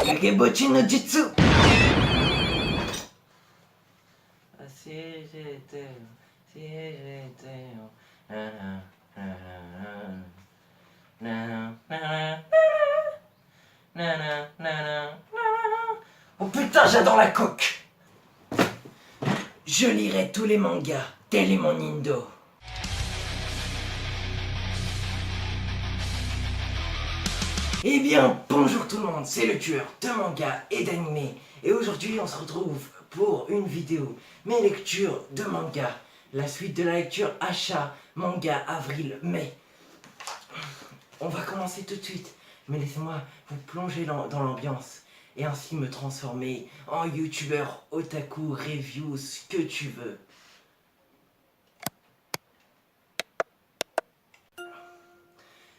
Kagebochi no Jutsu. Si j'étais, si j'étais, Oh putain, j'adore la coque. Je lirai tous les mangas, tel est mon Indo. Eh bien, bonjour tout le monde, c'est le tueur de manga et d'anime. Et aujourd'hui, on se retrouve pour une vidéo, mes lectures de manga. La suite de la lecture achat, manga, avril, mai. On va commencer tout de suite, mais laissez-moi vous plonger dans l'ambiance et ainsi me transformer en youtubeur, otaku, review, ce que tu veux.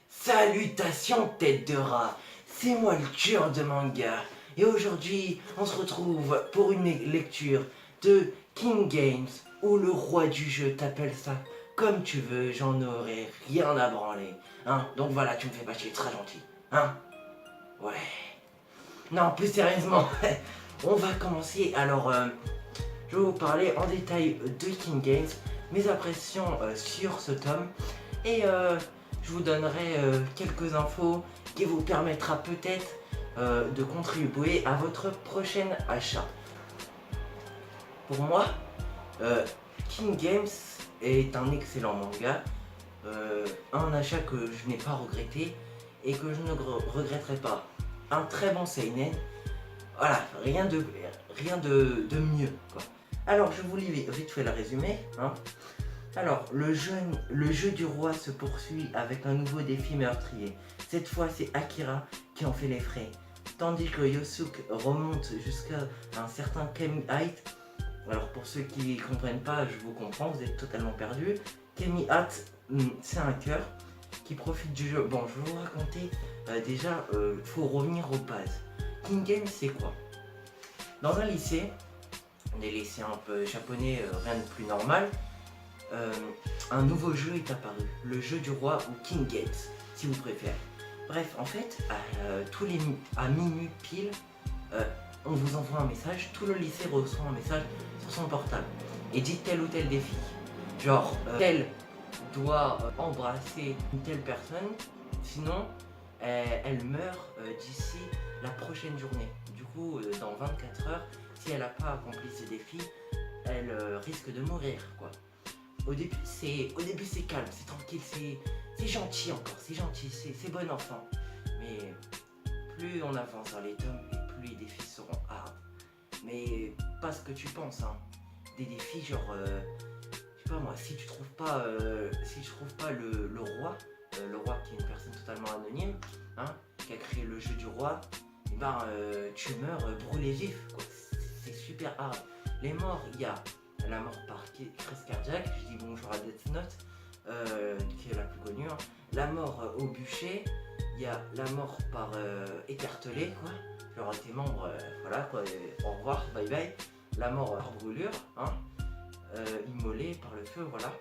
Salutations tête de rat, c'est moi le tueur de manga. Et aujourd'hui, on se retrouve pour une lecture de King Games, ou le roi du jeu, t'appelles ça comme tu veux, j'en aurai rien à branler. Hein? Donc voilà, tu me fais pas chier, très gentil. Hein? Ouais. Non, plus sérieusement, on va commencer. Alors, je vais vous parler en détail de King Games, mes impressions sur ce tome, et je vous donnerai quelques infos qui vous permettra peut-être de contribuer à votre prochain achat. Pour moi, King Games est un excellent manga, un achat que je n'ai pas regretté et que je ne regretterai pas. Un très bon seinen, voilà, rien de mieux, quoi. Alors je vous lis vite fait le résumé, hein. Alors, le jeu du roi se poursuit avec un nouveau défi meurtrier. Cette fois, c'est Akira qui en fait les frais. Tandis que Yosuke remonte jusqu'à un certain Kemi Height. Alors, pour ceux qui ne comprennent pas, je vous comprends, vous êtes totalement perdus. Kemi Height, c'est un cœur qui profite du jeu. Bon, je vais vous raconter. Déjà, il faut revenir aux bases. King Games, c'est quoi? Dans un lycée, des lycées un peu japonais, rien de plus normal. Un nouveau jeu est apparu, le jeu du roi ou King Games, si vous préférez. Bref, en fait, à minuit pile, on vous envoie un message, tout le lycée reçoit un message sur son portable et dit tel ou tel défi. Genre, tel doit embrasser une telle personne, sinon elle meurt d'ici la prochaine journée. Du coup, dans 24 heures, si elle n'a pas accompli ce défi, elle risque de mourir, quoi. Au début c'est calme, c'est tranquille, c'est gentil encore, c'est gentil, c'est bon enfant. Mais plus on avance dans les tomes et plus les défis seront hard. Mais pas ce que tu penses, hein. Des défis genre, je sais pas moi, si tu trouves pas le roi qui est une personne totalement anonyme, hein, qui a créé le jeu du roi, et ben tu meurs brûlé vif, quoi. C'est super hard. Les morts, il y a la mort par crise cardiaque, je dis bonjour à Death Note, qui est la plus connue, hein. La mort au bûcher, il y a la mort par écartelé, quoi, genre tes membres, voilà quoi, au revoir, bye bye. La mort par brûlure, hein, immolé par le feu, voilà.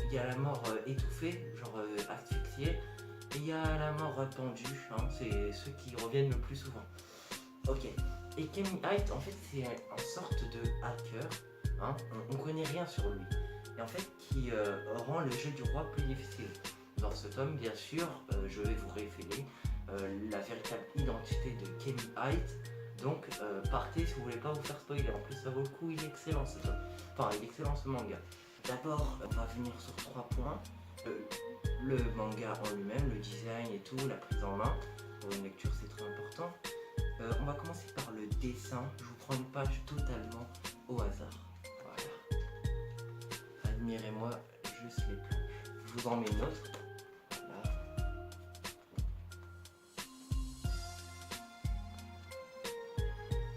Il y a la mort étouffée, genre asphyxiée, et il y a la mort pendue, hein, c'est ceux qui reviennent le plus souvent. Ok, et Kemi Height, en fait, c'est une sorte de hacker. Hein, on connaît rien sur lui, et en fait qui rend le jeu du roi plus difficile. Dans ce tome, bien sûr, je vais vous révéler la véritable identité de Kemi Height, donc partez si vous voulez pas vous faire spoiler. En plus ça vaut le coup, il est excellent ce tome, enfin il est excellent ce manga. D'abord on va venir sur 3 points, le manga en lui-même, le design et tout, la prise en main. Pour une lecture c'est très important. On va commencer par le dessin, je vous prends une page totalement au hasard. Admirez-moi juste les planches. Je vous en mets une autre. Là.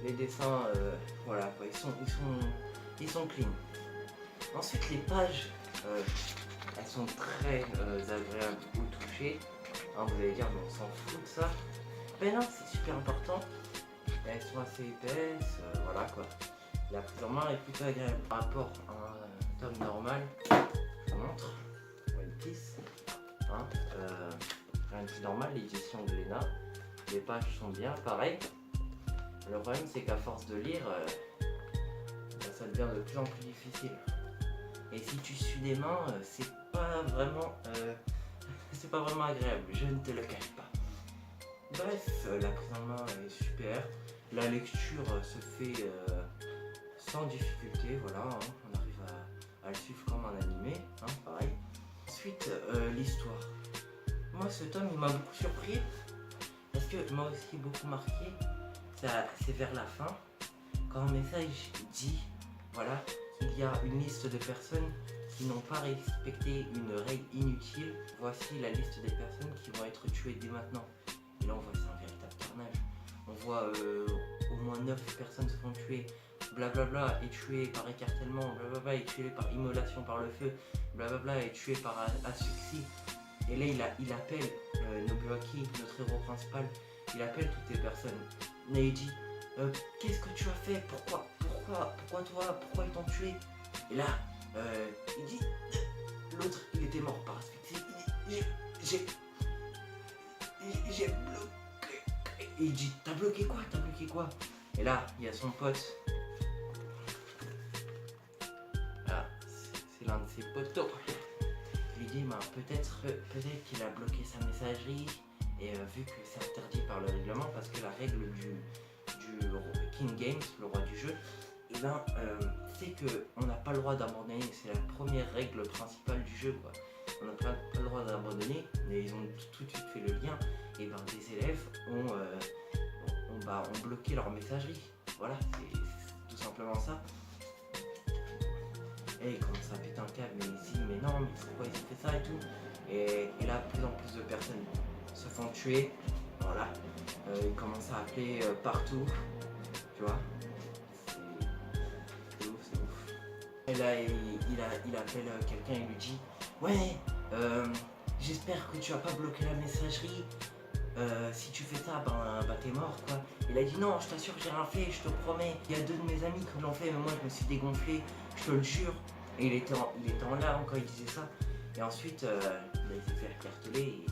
Les dessins, voilà quoi, ils sont clean. Ensuite les pages, elles sont très agréables au toucher. Hein, vous allez dire mais on s'en fout de ça. Ben non, c'est super important. Elles sont assez épaisses, voilà quoi. La prise en main est plutôt agréable par rapport à un tome normal. Je vous montre. One Piece. Hein, rien de plus normal, l'édition de Lena. Les pages sont bien, pareil. Le problème c'est qu'à force de lire, ça devient de plus en plus difficile. Et si tu suis des mains, c'est pas vraiment agréable, je ne te le cache pas. Bref, la prise en main est super. La lecture se fait sans difficulté, voilà, hein, on arrive à le suivre comme un animé, hein, pareil. Ensuite, l'histoire. Moi, ce tome, il m'a beaucoup surpris parce que m'a aussi beaucoup marqué. C'est vers la fin, quand un message dit, voilà, qu'il y a une liste de personnes qui n'ont pas respecté une règle inutile. Voici la liste des personnes qui vont être tuées dès maintenant. Et là, on voit que c'est un véritable carnage. On voit au moins 9 personnes se font tuer, blablabla, et tuées par écartèlement, blablabla, et tuées par immolation par le feu, blablabla, et tuées par asphyxie. Et là, il appelle Nobuaki, notre héros principal, il appelle toutes les personnes. Et il dit qu'est-ce que tu as fait? Pourquoi toi? Pourquoi ils t'ont tué? Et là, il dit l'autre, il était mort par asphyxie. Il dit j'ai bloqué. Et il dit t'as bloqué quoi? Et là, il y a son pote. Ah, c'est l'un de ses potos. Il lui dit peut-être qu'il a bloqué sa messagerie. Et vu que c'est interdit par le règlement, parce que la règle du King Games, le roi du jeu, et c'est qu'on n'a pas le droit d'abandonner. C'est la première règle principale du jeu, quoi. On n'a pas le droit d'abandonner, mais ils ont tout de suite fait le lien. Et des élèves ont bloqué leur messagerie. Voilà, c'est tout simplement ça. Et il commence à péter un câble, mais non, mais pourquoi ils ont fait ça et tout. Et là, plus en plus de personnes se font tuer, voilà. Ils commencent à appeler partout, tu vois. C'est ouf. Et là, il appelle quelqu'un et lui dit ouais, j'espère que tu vas pas bloquer la messagerie. Si tu fais ça, t'es mort, quoi. Il a dit non, je t'assure, j'ai rien fait, je te promets. Il y a 2 de mes amis qui l'ont fait, mais moi je me suis dégonflé, je te le jure. Et il était en larmes quand il disait ça. Et ensuite, il s'est fait écarteler.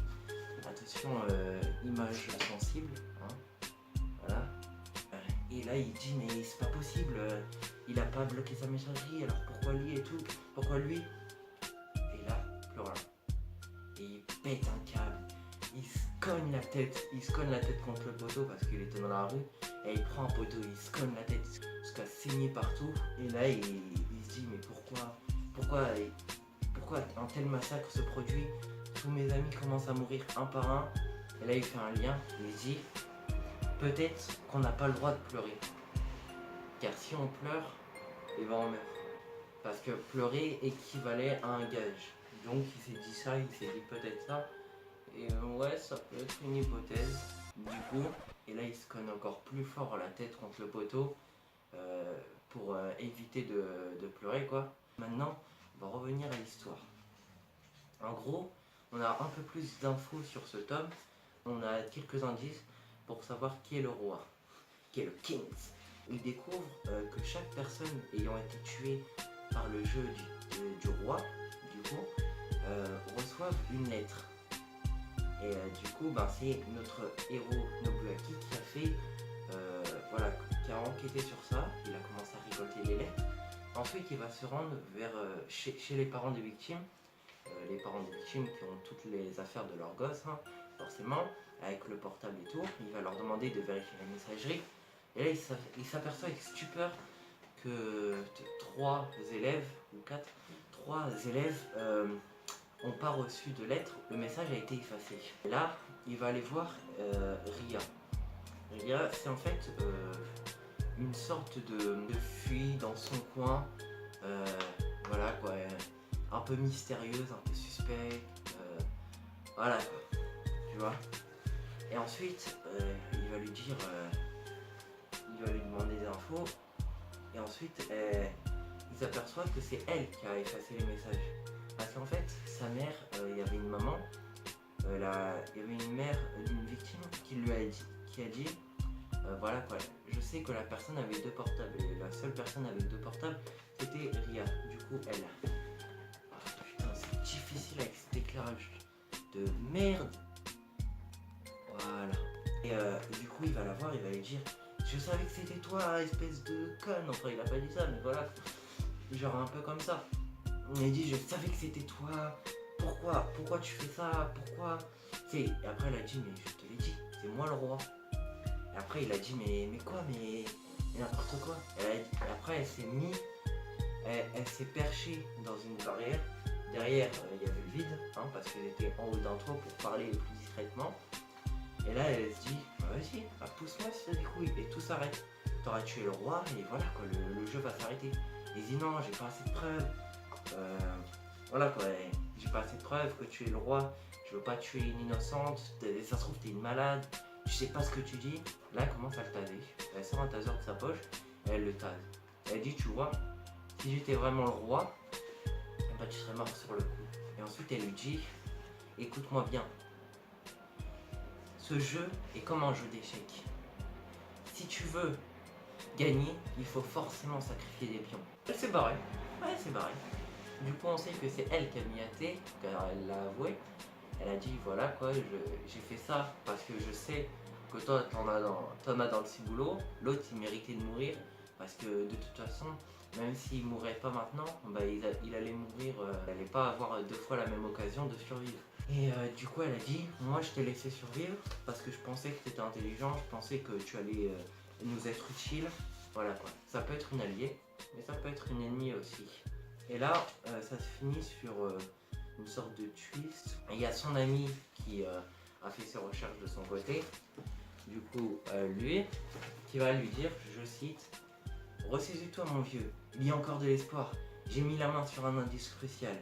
Attention, image sensible, hein. Voilà. Et là, il dit mais c'est pas possible. Il a pas bloqué sa messagerie, alors pourquoi lui et tout? Pourquoi lui? Et là, plus rien. Et il pète un câble. Il se cogne la tête contre le poteau parce qu'il était dans la rue. Et il prend un poteau, il se cogne la tête jusqu'à saigner partout. Et là, il se dit mais pourquoi un tel massacre se produit? Tous mes amis commencent à mourir un par un. Et là, il fait un lien. Il dit peut-être qu'on n'a pas le droit de pleurer. Car si on pleure, on meurt. Parce que pleurer équivalait à un gage. Donc il s'est dit ça, il s'est dit peut-être ça. Et ouais, ça peut être une hypothèse. Du coup, et là il se cogne encore plus fort la tête contre le poteau pour éviter de pleurer, quoi. Maintenant, on va revenir à l'histoire. En gros, on a un peu plus d'infos sur ce tome. On a quelques indices pour savoir qui est le roi, qui est le king. Il découvre que chaque personne ayant été tuée par le jeu du roi, du coup, reçoivent une lettre. Et du coup, c'est notre héros Nobuaki qui a fait, qui a enquêté sur ça. Il a commencé à récolter les lettres. Ensuite, il va se rendre vers chez les parents des victimes. Les parents des victimes qui ont toutes les affaires de leur gosse, hein, forcément, avec le portable et tout. Il va leur demander de vérifier la messagerie. Et là, il s'aperçoit avec stupeur que 3 élèves, ou 4, 3 élèves n'ont pas reçu de lettre, le message a été effacé. Et là, il va aller voir Ria. Ria, c'est en fait une sorte de fille dans son coin, voilà quoi, un peu mystérieuse, un peu suspecte, voilà quoi, tu vois. Et ensuite, il va lui dire, il va lui demander des infos, et ensuite, il s'aperçoit que c'est elle qui a effacé les messages. Parce qu'en fait, sa mère, il y avait une maman, il y avait une mère d'une victime qui a dit, voilà quoi, je sais que la personne avait 2 portables, et la seule personne avec 2 portables, c'était Ria, du coup elle. Ah, putain, c'est difficile avec cet éclairage de merde. Voilà. Et du coup, il va la voir, il va lui dire, je savais que c'était toi, espèce de conne. Enfin, il a pas dit ça, mais voilà. Genre un peu comme ça. Il a dit, je savais que c'était toi. Pourquoi tu fais ça? Pourquoi? Et après, elle a dit, mais je te l'ai dit, c'est moi le roi. Et après, il a dit, mais quoi? Mais n'importe quoi. Et après, elle s'est elle s'est perchée dans une barrière. Derrière, il y avait le vide, hein, parce qu'elle était en haut d'un toit pour parler plus discrètement. Et là, elle se dit, bah, vas-y, bah, pousse-moi si t'as des couilles. Et tout s'arrête. T'auras tué le roi, et voilà, quoi, le jeu va s'arrêter. Elle dit, non, j'ai pas assez de preuves. Voilà, quoi, j'ai pas assez de preuves que tu es le roi. Je veux pas tuer une innocente. Ça se trouve, t'es une malade. Tu sais pas ce que tu dis. Là, elle commence à le taser. Elle sort un taser de sa poche, et elle le tase. Elle dit, tu vois, si j'étais vraiment le roi, bah, tu serais mort sur le coup. Et ensuite, elle lui dit, écoute-moi bien. Ce jeu est comme un jeu d'échecs. Si tu veux gagner, il faut forcément sacrifier des pions. Elle s'est barrée. Ouais, elle s'est barrée. Du coup, on sait que c'est elle qui a mis à thé, car elle l'a avoué. Elle a dit, voilà quoi, j'ai fait ça parce que je sais que toi, t'en as dans le ciboulot. L'autre, il méritait de mourir parce que de toute façon, même s'il mourrait pas maintenant, bah, il allait mourir, il allait pas avoir deux fois la même occasion de survivre. Et du coup, elle a dit, moi, je t'ai laissé survivre parce que je pensais que tu étais intelligent, je pensais que tu allais nous être utile. Voilà quoi. Ça peut être une alliée, mais ça peut être une ennemie aussi. Et là, ça se finit sur une sorte de twist. Et il y a son ami qui a fait ses recherches de son côté. Du coup, lui, qui va lui dire, je cite, ressaisis-toi mon vieux, il y a encore de l'espoir. J'ai mis la main sur un indice crucial.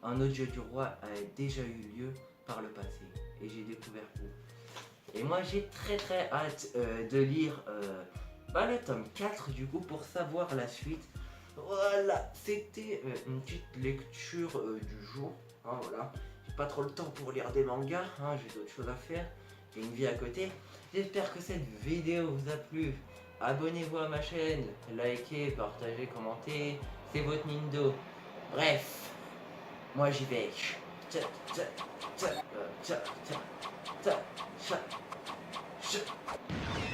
Un autre jeu du roi a déjà eu lieu par le passé. Et j'ai découvert où. Et moi j'ai très hâte de lire le tome 4 du coup pour savoir la suite. Voilà, c'était une petite lecture du jour. Hein, voilà. J'ai pas trop le temps pour lire des mangas, hein, j'ai d'autres choses à faire. J'ai une vie à côté. J'espère que cette vidéo vous a plu. Abonnez-vous à ma chaîne, likez, partagez, commentez. C'est votre Nindo. Bref, moi j'y vais. Tcha, tcha, tcha, tcha, tcha, tcha, tcha, tcha.